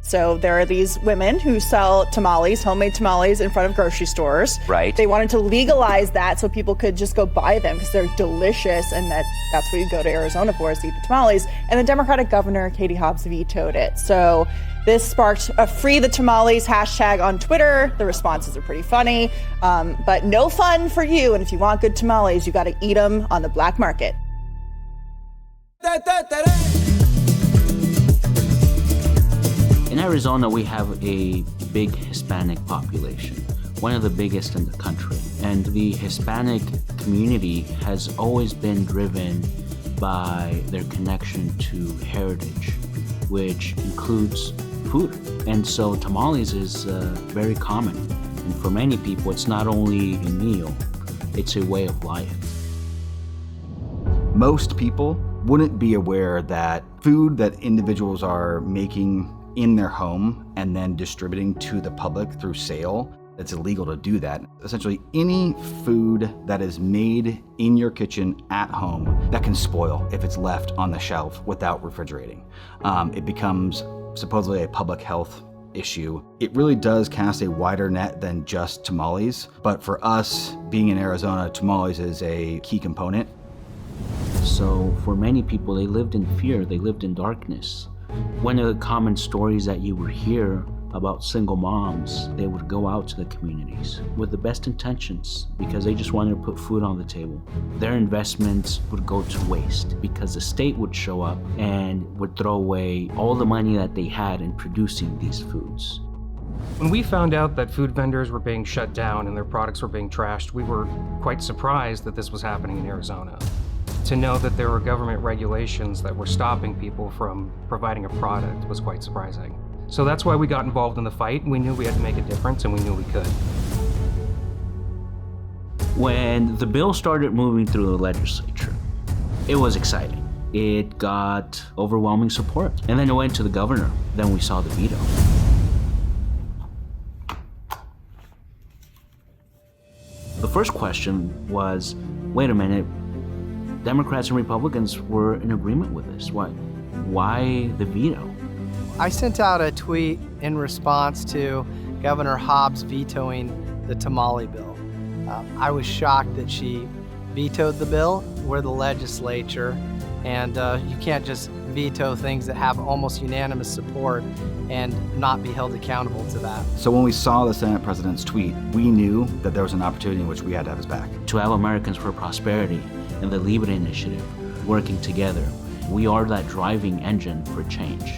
So there are these women who sell tamales, homemade tamales in front of grocery stores. Right. They wanted to legalize that so people could just go buy them because they're delicious, and that's what you go to Arizona for, is to eat the tamales. And the Democratic Governor Katie Hobbs vetoed it. So this sparked a Free the Tamales hashtag on Twitter. The responses are pretty funny, but no fun for you. And if you want good tamales, you got to eat them on the black market. In Arizona, we have a big Hispanic population, one of the biggest in the country. And the Hispanic community has always been driven by their connection to heritage, which includes food. And so tamales is very common. And for many people, it's not only a meal, it's a way of life. Most people wouldn't be aware that food that individuals are making in their home and then distributing to the public through sale, it's illegal to do that. Essentially, any food that is made in your kitchen at home that can spoil if it's left on the shelf without refrigerating. It becomes supposedly a public health issue. It really does cast a wider net than just tamales, but for us, being in Arizona, tamales is a key component. So for many people, they lived in fear, they lived in darkness. One of the common stories that you would hear about single moms, they would go out to the communities with the best intentions because they just wanted to put food on the table. Their investments would go to waste because the state would show up and would throw away all the money that they had in producing these foods. When we found out that food vendors were being shut down and their products were being trashed, we were quite surprised that this was happening in Arizona. To know that there were government regulations that were stopping people from providing a product was quite surprising. So that's why we got involved in the fight. We knew we had to make a difference, and we knew we could. When the bill started moving through the legislature, it was exciting. It got overwhelming support. And then it went to the governor. Then we saw the veto. The first question was, wait a minute, Democrats and Republicans were in agreement with this. Why the veto? I sent out a tweet in response to Governor Hobbs vetoing the tamale bill. I was shocked that she vetoed the bill. We're the legislature, and you can't just veto things that have almost unanimous support and not be held accountable to that. So when we saw the Senate President's tweet, we knew that there was an opportunity in which we had to have his back. To have Americans for Prosperity and the LIBRE initiative working together, we are that driving engine for change.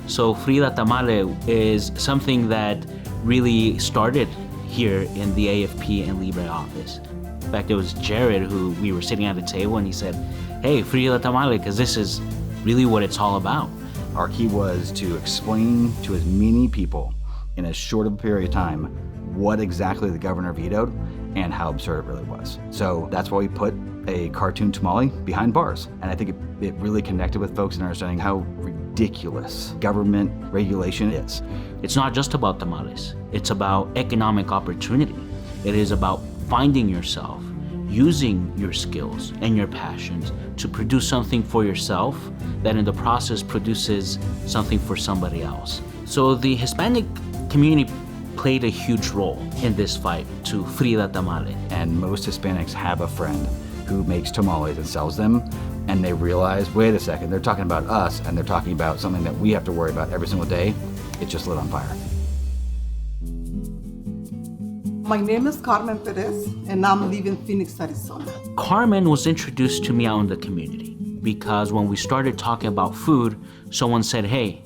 So Frida Tamale is something that really started here in the AFP and LIBRE office. In fact, it was Jared who we were sitting at a table and he said, hey, Frida Tamale, because this is really what it's all about. Our key was to explain to as many people in as short of a period of time what exactly the governor vetoed and how absurd it really was. So that's why we put a cartoon tamale behind bars. And I think it really connected with folks in understanding how ridiculous government regulation is. It's not just about tamales. It's about economic opportunity. It is about finding yourself, using your skills and your passions to produce something for yourself that in the process produces something for somebody else. So the Hispanic community played a huge role in this fight to Frida Tamale. And most Hispanics have a friend who makes tamales and sells them, and they realize, wait a second, they're talking about us, and they're talking about something that we have to worry about every single day. It just lit on fire. My name is Carmen Perez, and I'm living in Phoenix, Arizona. Carmen was introduced to me out in the community because when we started talking about food, someone said, hey,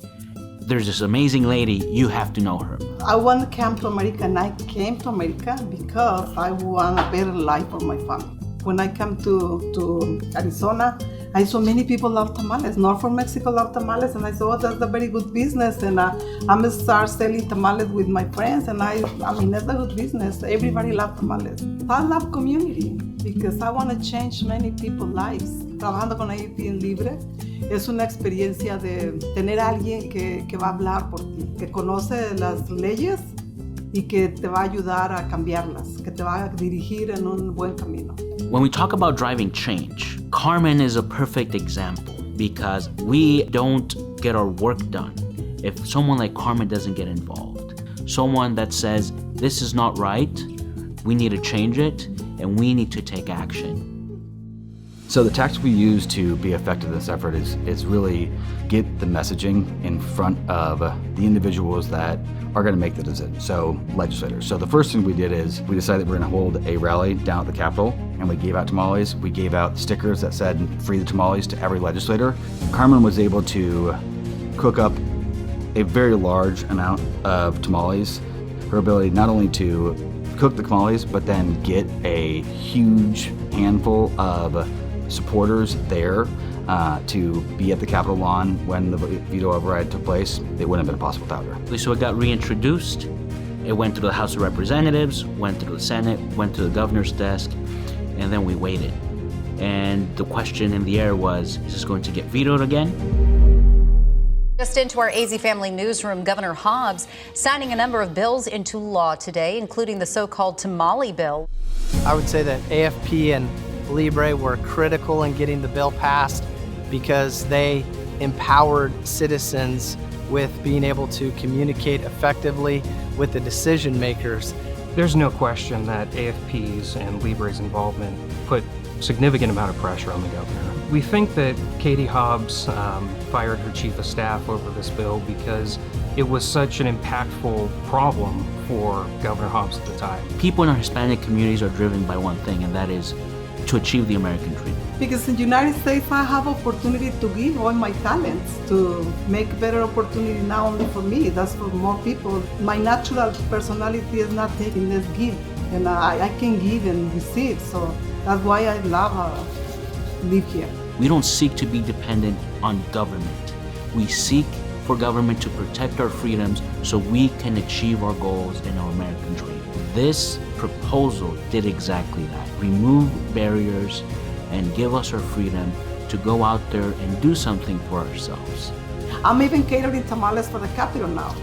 there's this amazing lady, you have to know her. I want to come to America, and I came to America because I want a better life for my family. When I come to Arizona, I saw many people love tamales. North from Mexico love tamales, and I said, oh, that's a very good business, and I'm gonna start selling tamales with my friends, and I mean, that's a good business. Everybody loves tamales. I love community because I want to change many people's lives. Trabajando con AFP en Libre es una experiencia de tener a alguien que va a hablar por ti, que conoce las leyes y que te va a ayudar a cambiarlas, que te va a dirigir en un buen camino. When we talk about driving change, Carmen is a perfect example because we don't get our work done if someone like Carmen doesn't get involved, someone that says, this is not right, we need to change it, and we need to take action. So the tactic we use to be effective in this effort is really get the messaging in front of the individuals that are going to make the decision, so legislators. So the first thing we did is we decided we're going to hold a rally down at the Capitol, and we gave out tamales. We gave out stickers that said "Free the Tamales" to every legislator. Carmen was able to cook up a very large amount of tamales. Her ability not only to cook the tamales, but then get a huge handful of supporters there to be at the Capitol lawn when the veto override took place. It wouldn't have been possible without her. So it got reintroduced. It went to the House of Representatives, went to the Senate, went to the governor's desk, and then we waited. And the question in the air was, is this going to get vetoed again? Just into our AZ Family newsroom, Governor Hobbs signing a number of bills into law today, including the so-called Tamale bill. I would say that AFP and LIBRE were critical in getting the bill passed because they empowered citizens with being able to communicate effectively with the decision makers. There's no question that AFP's and LIBRE's involvement put significant amount of pressure on the governor. We think that Katie Hobbs fired her chief of staff over this bill because it was such an impactful problem for Governor Hobbs at the time. People in our Hispanic communities are driven by one thing, and that is to achieve the American dream. Because in the United States, I have opportunity to give all my talents to make better opportunity not only for me, that's for more people. My natural personality is not taking, let's give. And I can give and receive, so that's why I love live here. We don't seek to be dependent on government. We seek for government to protect our freedoms so we can achieve our goals in our American dream. This proposal did exactly that. Remove barriers and give us our freedom to go out there and do something for ourselves. I'm even catering tamales for the Capitol now.